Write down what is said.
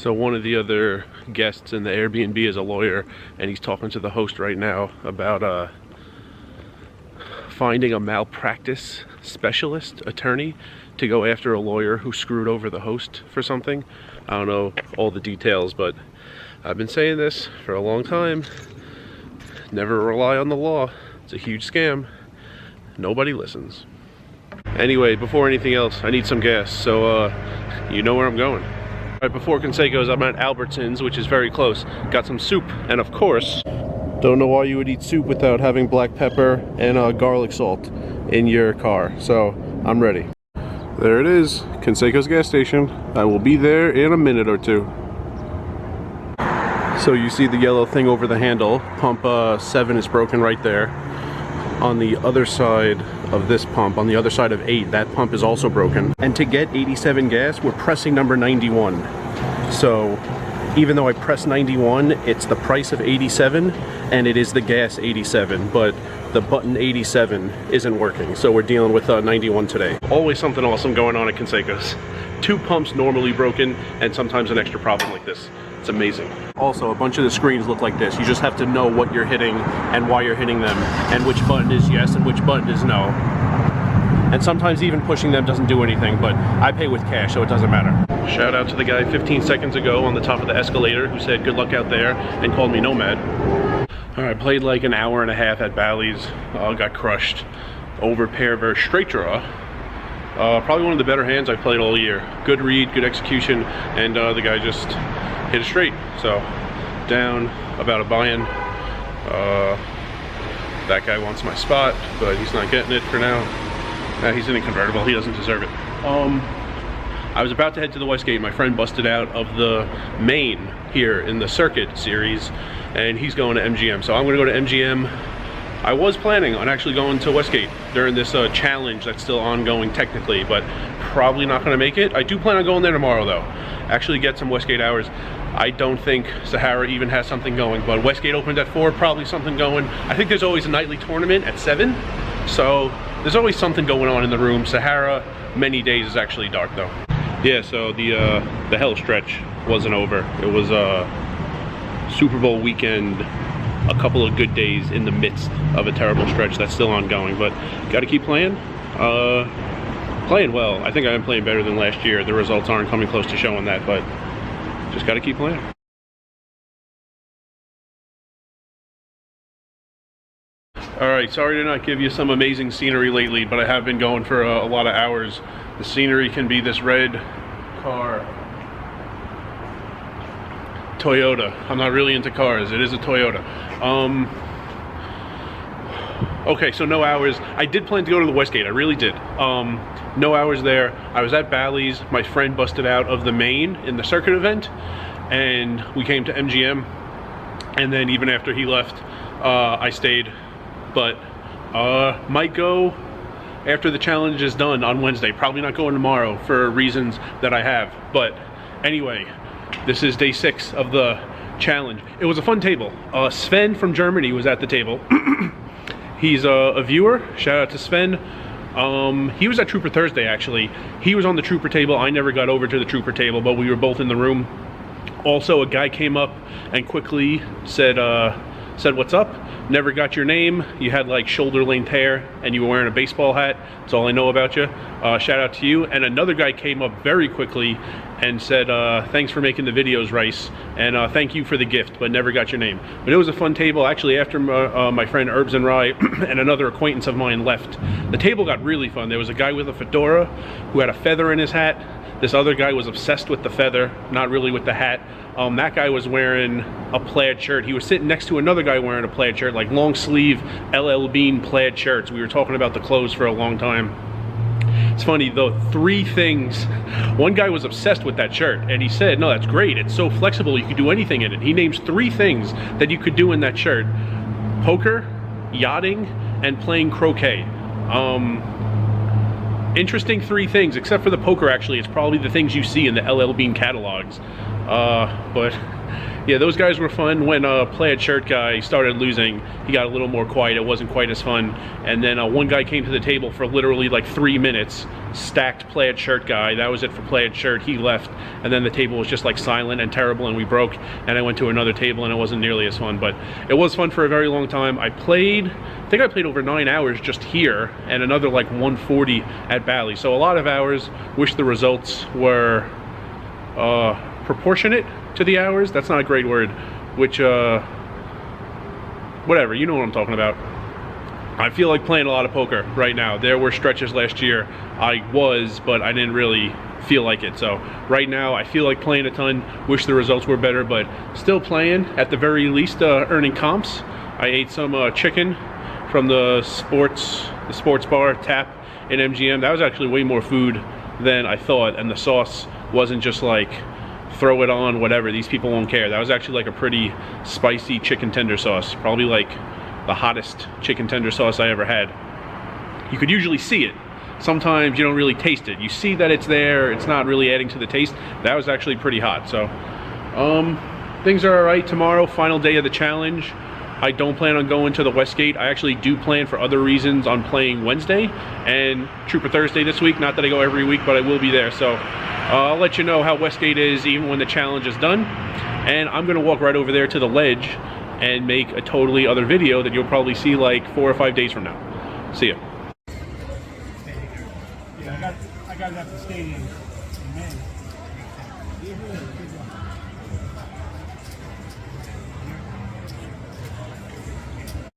So one of the other guests in the Airbnb is a lawyer, and he's talking to the host right now about finding a malpractice specialist attorney to go after a lawyer who screwed over the host for something. I don't know all the details, but I've been saying this for a long time. Never rely on the law. It's a huge scam. Nobody listens. Anyway, before anything else, I need some gas, so you know where I'm going. Right before Canseco's, I'm at Albertsons, which is very close. Got some soup, and of course, don't know why you would eat soup without having black pepper and garlic salt in your car. So I'm ready. There it is, Canseco's gas station. I will be there in a minute or two. So you see the yellow thing over the handle. Pump 7 is broken right there. On the other side of this pump, on the other side of 8, that pump is also broken. And to get 87 gas, we're pressing number 91. So even though I press 91, it's the price of 87, and it is the gas 87, but the button 87 isn't working. So we're dealing with 91 today. Always something awesome going on at Canseco's. 2 pumps normally broken, and sometimes an extra problem like this. It's amazing. Also, a bunch of the screens look like this. You just have to know what you're hitting and why you're hitting them, and which button is yes and which button is no. And sometimes even pushing them doesn't do anything, but I pay with cash, so it doesn't matter. Shout out to the guy 15 seconds ago on the top of the escalator who said good luck out there and called me nomad. Alright, played like an hour and a half at Bally's. Got crushed over pair versus straight draw. Probably one of the better hands I've played all year. Good read, good execution, and the guy just hit it straight. So down about a buy-in. That guy wants my spot, but he's not getting it for now. He's in a convertible. He doesn't deserve it. I was about to head to the Westgate. My friend busted out of the main here in the circuit series, and he's going to MGM. So I'm going to go to MGM. I was planning on actually going to Westgate during this challenge that's still ongoing technically, but probably not going to make it. I do plan on going there tomorrow though. Actually get some Westgate hours. I don't think Sahara even has something going, but Westgate opened at 4, probably something going. I think there's always a nightly tournament at 7, so there's always something going on in the room. Sahara, many days is actually dark though. Yeah, so the hell stretch wasn't over. It was Super Bowl weekend, a couple of good days in the midst of a terrible stretch that's still ongoing, but got to keep playing. Playing well. I think I am playing better than last year. The results aren't coming close to showing that, but just got to keep playing. Alright, sorry to not give you some amazing scenery lately, but I have been going for a lot of hours. The scenery can be this red car. Toyota. I'm not really into cars. It is a Toyota. Okay, so no hours. I did plan to go to the Westgate. I really did. No hours there. I was at Bally's. My friend busted out of the main in the circuit event, and we came to MGM. And then even after he left, I stayed. But might go after the challenge is done on Wednesday. Probably not going tomorrow for reasons that I have. But anyway, this is day 6 of the challenge. It was a fun table. Sven from Germany was at the table. He's a viewer. Shout out to Sven. He was at Trooper Thursday actually. He was on the Trooper table. I never got over to the Trooper table, but we were both in the room. Also, a guy came up and quickly said what's up. Never got your name. You had like shoulder length hair and you were wearing a baseball hat. That's all I know about you. Shout out to you. And another guy came up very quickly and said thanks for making the videos, Rice, and thank you for the gift, but never got your name. But it was a fun table. Actually, after my friend Herbs and Rye and another acquaintance of mine left, the table got really fun. There was a guy with a fedora who had a feather in his hat. This other guy was obsessed with the feather, not really with the hat. That guy was wearing a plaid shirt. He was sitting next to another guy wearing a plaid shirt, like long sleeve LL Bean plaid shirts. We were talking about the clothes for a long time. It's funny though, 3 things. One guy was obsessed with that shirt and he said, no, that's great. It's so flexible. You could do anything in it. He names 3 things that you could do in that shirt: poker, yachting, and playing croquet. Interesting 3 things, except for the poker actually. It's probably the things you see in the LL Bean catalogs. But yeah, those guys were fun. When plaid shirt guy started losing, he got a little more quiet. It wasn't quite as fun. And then one guy came to the table for literally like 3 minutes, stacked plaid shirt guy. That was it for plaid shirt. He left, and then the table was just like silent and terrible, and we broke. And I went to another table, and it wasn't nearly as fun. But it was fun for a very long time. I think I played over 9 hours just here, and another like 140 at Bally. So a lot of hours. Wish the results were proportionate to the hours. That's not a great word. Which whatever, you know what I'm talking about. I feel like playing a lot of poker right now. There were stretches last year but I didn't really feel like it. So right now I feel like playing a ton. Wish the results were better, but still playing, at the very least, earning comps. I ate some chicken from the sports bar tap in MGM. That was actually way more food than I thought, and the sauce wasn't just like throw it on, whatever, these people won't care. That was actually like a pretty spicy chicken tender sauce, probably like the hottest chicken tender sauce I ever had. You could usually see it. Sometimes you don't really taste it. You see that it's there, it's not really adding to the taste. That was actually pretty hot. So things are all right. Tomorrow, final day of the challenge. I don't plan on going to the Westgate. I actually do plan, for other reasons, on playing Wednesday and Trooper Thursday this week. Not that I go every week, but I will be there. So I'll let you know how Westgate is even when the challenge is done. And I'm gonna walk right over there to the ledge and make a totally other video that you'll probably see like 4 or 5 days from now. See ya. Yeah, I got it at the stadium in May.